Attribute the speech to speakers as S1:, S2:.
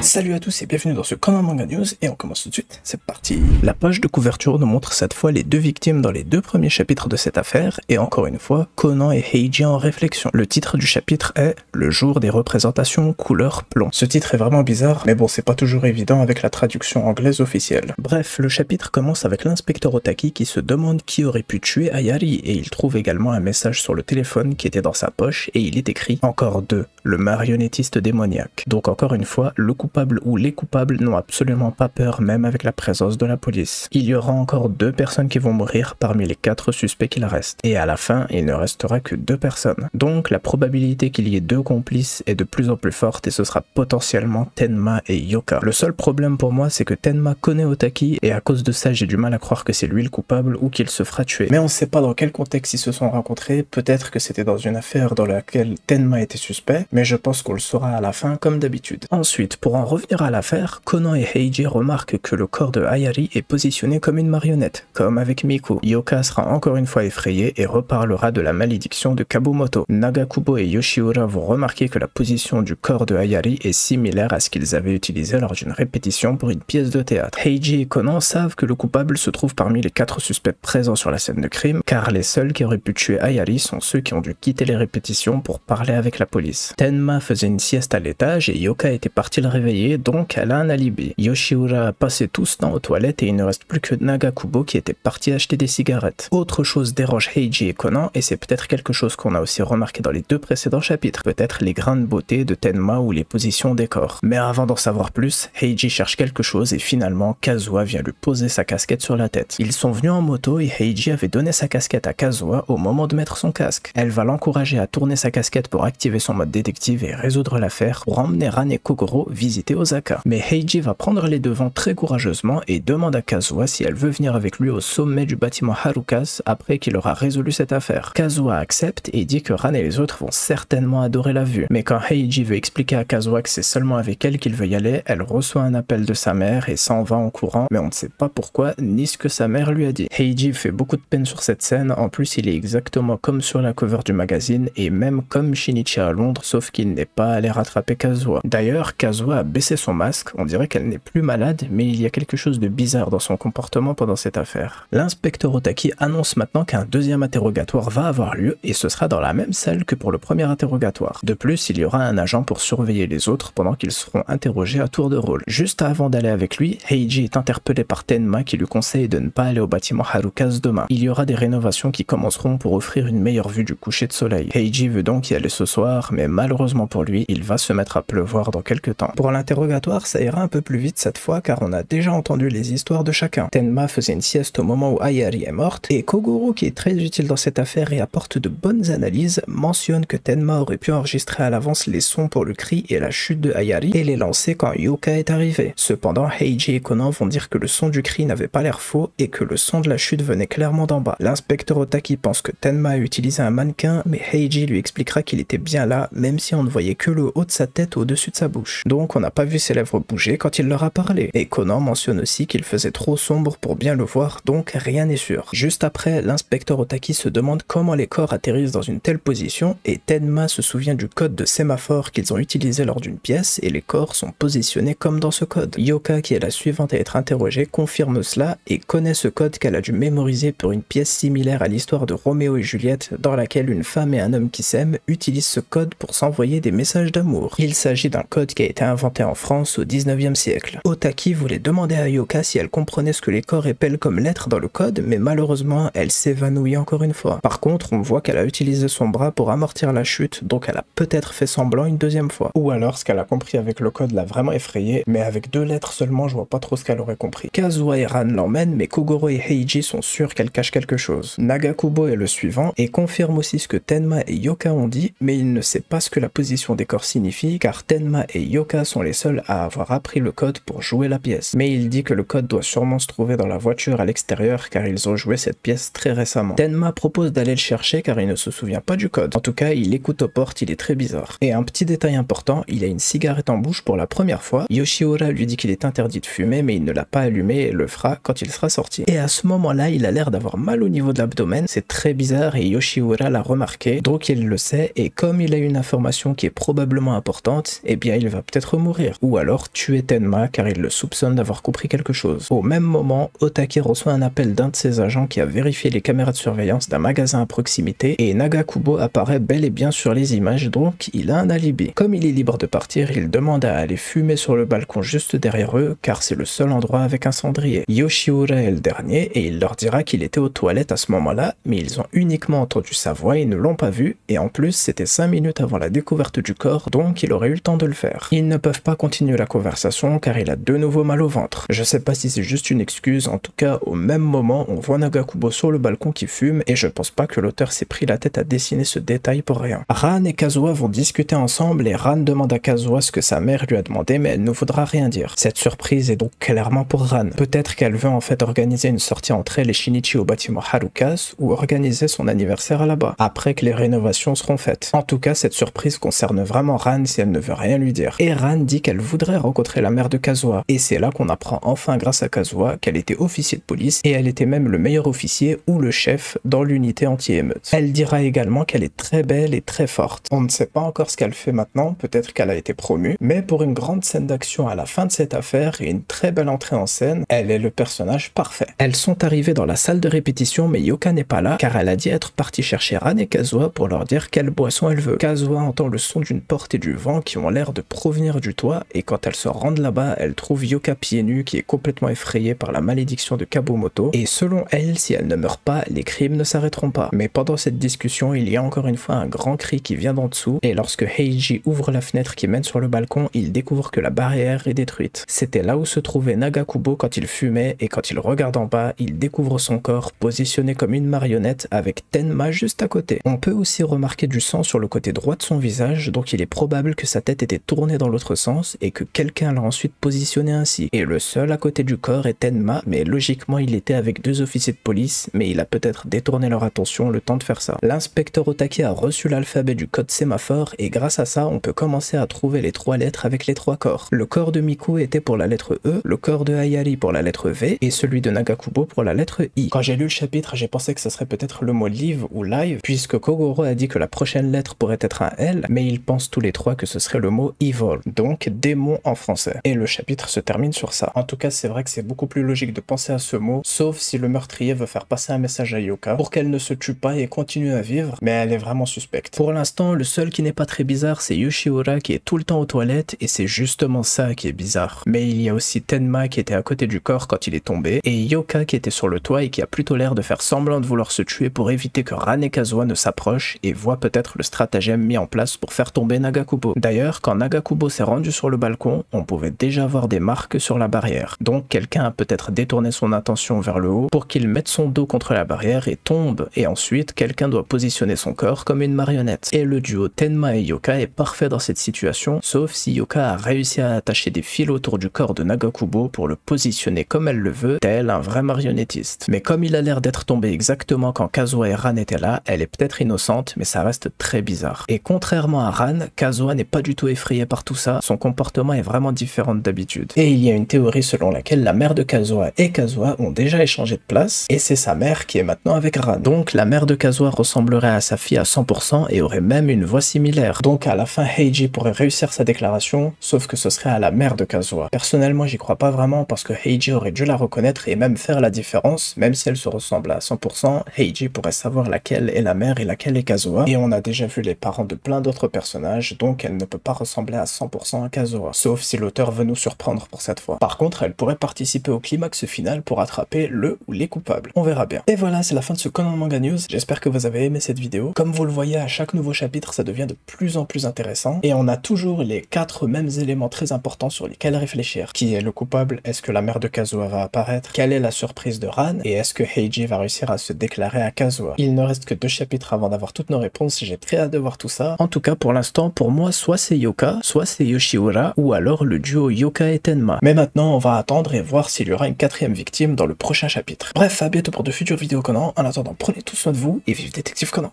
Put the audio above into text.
S1: Salut à tous et bienvenue dans ce Conan Manga News et on commence tout de suite, c'est parti. La page de couverture nous montre cette fois les deux victimes dans les deux premiers chapitres de cette affaire et encore une fois Conan et Heiji en réflexion. Le titre du chapitre est « Le jour des représentations couleur plomb ». Ce titre est vraiment bizarre mais bon c'est pas toujours évident avec la traduction anglaise officielle. Bref, le chapitre commence avec l'inspecteur Otaki qui se demande qui aurait pu tuer Ayari et il trouve également un message sur le téléphone qui était dans sa poche et il est écrit « Encore deux, le marionnettiste démoniaque ». Donc encore une fois, le coupable ou les coupables n'ont absolument pas peur même avec la présence de la police. Il y aura encore 2 personnes qui vont mourir parmi les 4 suspects qu'il reste. Et à la fin, il ne restera que 2 personnes. Donc la probabilité qu'il y ait 2 complices est de plus en plus forte et ce sera potentiellement Tenma et Yoka. Le seul problème pour moi c'est que Tenma connaît Otaki et à cause de ça j'ai du mal à croire que c'est lui le coupable ou qu'il se fera tuer. Mais on ne sait pas dans quel contexte ils se sont rencontrés, peut-être que c'était dans une affaire dans laquelle Tenma était suspect, mais je pense qu'on le saura à la fin comme d'habitude. Ensuite, pour en revenir à l'affaire, Conan et Heiji remarquent que le corps de Ayari est positionné comme une marionnette, comme avec Miku. Yoka sera encore une fois effrayé et reparlera de la malédiction de Kabumoto. Nagakubo et Yoshiura vont remarquer que la position du corps de Ayari est similaire à ce qu'ils avaient utilisé lors d'une répétition pour une pièce de théâtre. Heiji et Conan savent que le coupable se trouve parmi les 4 suspects présents sur la scène de crime, car les seuls qui auraient pu tuer Ayari sont ceux qui ont dû quitter les répétitions pour parler avec la police. Tenma faisait une sieste à l'étage et Yoka était parti le réveiller, donc elle a un alibi. Yoshiura a passé tout ce temps aux toilettes et il ne reste plus que Nagakubo qui était parti acheter des cigarettes. Autre chose dérange Heiji et Conan et c'est peut-être quelque chose qu'on a aussi remarqué dans les 2 précédents chapitres, peut-être les grains de beauté de Tenma ou les positions des corps. Mais avant d'en savoir plus, Heiji cherche quelque chose et finalement Kazuha vient lui poser sa casquette sur la tête. Ils sont venus en moto et Heiji avait donné sa casquette à Kazuha au moment de mettre son casque. Elle va l'encourager à tourner sa casquette pour activer son mode détective et résoudre l'affaire pour emmener Ran et Kogoro visiter Osaka. Mais Heiji va prendre les devants très courageusement et demande à Kazuha si elle veut venir avec lui au sommet du bâtiment Harukas après qu'il aura résolu cette affaire. Kazuha accepte et dit que Ran et les autres vont certainement adorer la vue. Mais quand Heiji veut expliquer à Kazuha que c'est seulement avec elle qu'il veut y aller, elle reçoit un appel de sa mère et s'en va en courant, mais on ne sait pas pourquoi ni ce que sa mère lui a dit. Heiji fait beaucoup de peine sur cette scène, en plus il est exactement comme sur la cover du magazine et même comme Shinichi à Londres, sauf qu'il n'est pas allé rattraper Kazuha. D'ailleurs, Kazuha a baissé son masque, on dirait qu'elle n'est plus malade, mais il y a quelque chose de bizarre dans son comportement pendant cette affaire. L'inspecteur Otaki annonce maintenant qu'un 2e interrogatoire va avoir lieu et ce sera dans la même salle que pour le premier interrogatoire. De plus, il y aura un agent pour surveiller les autres pendant qu'ils seront interrogés à tour de rôle. Juste avant d'aller avec lui, Heiji est interpellé par Tenma qui lui conseille de ne pas aller au bâtiment Harukas demain. Il y aura des rénovations qui commenceront pour offrir une meilleure vue du coucher de soleil. Heiji veut donc y aller ce soir, mais malheureusement pour lui, il va se mettre à pleuvoir dans quelques temps. Pour l'interrogatoire, ça ira un peu plus vite cette fois car on a déjà entendu les histoires de chacun. Tenma faisait une sieste au moment où Ayari est morte et Kogoro, qui est très utile dans cette affaire et apporte de bonnes analyses, mentionne que Tenma aurait pu enregistrer à l'avance les sons pour le cri et la chute de Ayari et les lancer quand Yoka est arrivé. Cependant, Heiji et Conan vont dire que le son du cri n'avait pas l'air faux et que le son de la chute venait clairement d'en bas. L'inspecteur Otaki pense que Tenma a utilisé un mannequin, mais Heiji lui expliquera qu'il était bien là, même si on ne voyait que le haut de sa tête au-dessus de sa bouche. Donc on n'a pas vu ses lèvres bouger quand il leur a parlé. Et Conan mentionne aussi qu'il faisait trop sombre pour bien le voir, donc rien n'est sûr. Juste après, l'inspecteur Otaki se demande comment les corps atterrissent dans une telle position et Tenma se souvient du code de sémaphore qu'ils ont utilisé lors d'une pièce et les corps sont positionnés comme dans ce code. Yoka, qui est la suivante à être interrogée, confirme cela et connaît ce code qu'elle a dû mémoriser pour une pièce similaire à l'histoire de Roméo et Juliette dans laquelle une femme et un homme qui s'aiment utilisent ce code pour s'envoyer des messages d'amour. Il s'agit d'un code qui a été inventé en France au 19e siècle. Otaki voulait demander à Yoka si elle comprenait ce que les corps épellent comme lettres dans le code, mais malheureusement, elle s'évanouit encore une fois. Par contre, on voit qu'elle a utilisé son bras pour amortir la chute, donc elle a peut-être fait semblant une 2e fois. Ou alors, ce qu'elle a compris avec le code l'a vraiment effrayée, mais avec 2 lettres seulement, je vois pas trop ce qu'elle aurait compris. Kazuha et Ran l'emmènent, mais Kogoro et Heiji sont sûrs qu'elle cache quelque chose. Nagakubo est le suivant et confirme aussi ce que Tenma et Yoka ont dit, mais il ne sait pas ce que la position des corps signifie, car Tenma et Yoka sont les seuls à avoir appris le code pour jouer la pièce. Mais il dit que le code doit sûrement se trouver dans la voiture à l'extérieur, car ils ont joué cette pièce très récemment. Tenma propose d'aller le chercher car il ne se souvient pas du code. En tout cas, il écoute aux portes, il est très bizarre. Et un petit détail important, il a une cigarette en bouche pour la première fois. Yoshiura lui dit qu'il est interdit de fumer, mais il ne l'a pas allumé et le fera quand il sera sorti. Et à ce moment-là, il a l'air d'avoir mal au niveau de l'abdomen, c'est très bizarre et Yoshiura l'a remarqué, donc il le sait, et comme il a une information qui est probablement importante, eh bien il va peut-être mourir. mourir, ou alors tuer Tenma car il le soupçonne d'avoir compris quelque chose. Au même moment, Otake reçoit un appel d'un de ses agents qui a vérifié les caméras de surveillance d'un magasin à proximité et Nagakubo apparaît bel et bien sur les images, donc il a un alibi. Comme il est libre de partir, il demande à aller fumer sur le balcon juste derrière eux car c'est le seul endroit avec un cendrier. Yoshiura est le dernier et il leur dira qu'il était aux toilettes à ce moment-là, mais ils ont uniquement entendu sa voix et ne l'ont pas vu, et en plus c'était 5 minutes avant la découverte du corps, donc il aurait eu le temps de le faire. Ils ne peuvent pas continuer la conversation car il a de nouveau mal au ventre. Je sais pas si c'est juste une excuse, en tout cas au même moment on voit Nagakubo sur le balcon qui fume et je pense pas que l'auteur s'est pris la tête à dessiner ce détail pour rien. Ran et Kazuha vont discuter ensemble et Ran demande à Kazuha ce que sa mère lui a demandé mais elle ne voudra rien dire. Cette surprise est donc clairement pour Ran. Peut-être qu'elle veut en fait organiser une sortie entre elle et Shinichi au bâtiment Harukas ou organiser son anniversaire là-bas, après que les rénovations seront faites. En tout cas, cette surprise concerne vraiment Ran si elle ne veut rien lui dire. Et Ran dit qu'elle voudrait rencontrer la mère de Kazuha. Et c'est là qu'on apprend enfin grâce à Kazuha qu'elle était officier de police et elle était même le meilleur officier ou le chef dans l'unité anti-émeute. Elle dira également qu'elle est très belle et très forte. On ne sait pas encore ce qu'elle fait maintenant, peut-être qu'elle a été promue, mais pour une grande scène d'action à la fin de cette affaire et une très belle entrée en scène, elle est le personnage parfait. Elles sont arrivées dans la salle de répétition mais Yoka n'est pas là car elle a dit être partie chercher Ran et Kazuha pour leur dire quelle boisson elle veut. Kazuha entend le son d'une porte et du vent qui ont l'air de provenir du toit et quand elle se rend là-bas, elle trouve Yoka pieds nus qui est complètement effrayée par la malédiction de Kabumoto et selon elle, si elle ne meurt pas, les crimes ne s'arrêteront pas. Mais pendant cette discussion, il y a encore une fois un grand cri qui vient d'en dessous et lorsque Heiji ouvre la fenêtre qui mène sur le balcon, il découvre que la barrière est détruite. C'était là où se trouvait Nagakubo quand il fumait et quand il regarde en bas, il découvre son corps positionné comme une marionnette avec Tenma juste à côté. On peut aussi remarquer du sang sur le côté droit de son visage, donc il est probable que sa tête était tournée dans l'autre sens et que quelqu'un l'a ensuite positionné ainsi. Et le seul à côté du corps est Tenma, mais logiquement il était avec 2 officiers de police, mais il a peut-être détourné leur attention le temps de faire ça. L'inspecteur Otake a reçu l'alphabet du code sémaphore et grâce à ça, on peut commencer à trouver les 3 lettres avec les 3 corps. Le corps de Miku était pour la lettre E, le corps de Hayari pour la lettre V et celui de Nagakubo pour la lettre I. Quand j'ai lu le chapitre, j'ai pensé que ce serait peut-être le mot live ou live, puisque Kogoro a dit que la prochaine lettre pourrait être un L, mais ils pensent tous les 3 que ce serait le mot evil, donc démon en français. Et le chapitre se termine sur ça. En tout cas, c'est vrai que c'est beaucoup plus logique de penser à ce mot, sauf si le meurtrier veut faire passer un message à Yoka pour qu'elle ne se tue pas et continue à vivre, mais elle est vraiment suspecte. Pour l'instant, le seul qui n'est pas très bizarre, c'est Yoshiura qui est tout le temps aux toilettes, et c'est justement ça qui est bizarre. Mais il y a aussi Tenma qui était à côté du corps quand il est tombé, et Yoka qui était sur le toit et qui a plutôt l'air de faire semblant de vouloir se tuer pour éviter que Ran et Kazuha ne s'approchent et voient peut-être le stratagème mis en place pour faire tomber Nagakubo. D'ailleurs, quand Nagakubo s'est rendu sur le balcon, on pouvait déjà voir des marques sur la barrière. Donc quelqu'un a peut-être détourné son attention vers le haut pour qu'il mette son dos contre la barrière et tombe, et ensuite quelqu'un doit positionner son corps comme une marionnette. Et le duo Tenma et Yoka est parfait dans cette situation, sauf si Yoka a réussi à attacher des fils autour du corps de Nagakubo pour le positionner comme elle le veut, tel un vrai marionnettiste. Mais comme il a l'air d'être tombé exactement quand Kazuha et Ran étaient là, elle est peut-être innocente, mais ça reste très bizarre. Et contrairement à Ran, Kazuha n'est pas du tout effrayée par tout ça, son comportement est vraiment différent d'habitude. Et il y a une théorie selon laquelle la mère de Kazuha et Kazuha ont déjà échangé de place, et c'est sa mère qui est maintenant avec Ran. Donc la mère de Kazuha ressemblerait à sa fille à 100% et aurait même une voix similaire. Donc à la fin, Heiji pourrait réussir sa déclaration, sauf que ce serait à la mère de Kazuha. Personnellement, j'y crois pas vraiment parce que Heiji aurait dû la reconnaître et même faire la différence, même si elle se ressemble à 100%, Heiji pourrait savoir laquelle est la mère et laquelle est Kazuha, et on a déjà vu les parents de plein d'autres personnages, donc elle ne peut pas ressembler à 100% à Kazuha, sauf si l'auteur veut nous surprendre pour cette fois. Par contre, elle pourrait participer au climax final pour attraper le ou les coupables. On verra bien. Et voilà, c'est la fin de ce Conan Manga News. J'espère que vous avez aimé cette vidéo. Comme vous le voyez, à chaque nouveau chapitre, ça devient de plus en plus intéressant, et on a toujours les 4 mêmes éléments très importants sur lesquels réfléchir. Qui est le coupable? Est-ce que la mère de Kazuha va apparaître? Quelle est la surprise de Ran? Et est-ce que Heiji va réussir à se déclarer à Kazuha? Il ne reste que 2 chapitres avant d'avoir toutes nos réponses, j'ai très hâte de voir tout ça. En tout cas, pour l'instant, pour moi, soit c'est Yoka, soit c'est Yoshiura, ou alors le duo Yoka et Tenma. Mais maintenant, on va attendre et voir s'il y aura une 4e victime dans le prochain chapitre. Bref, à bientôt pour de futures vidéos Conan. En attendant, prenez tout soin de vous et vive Détective Conan.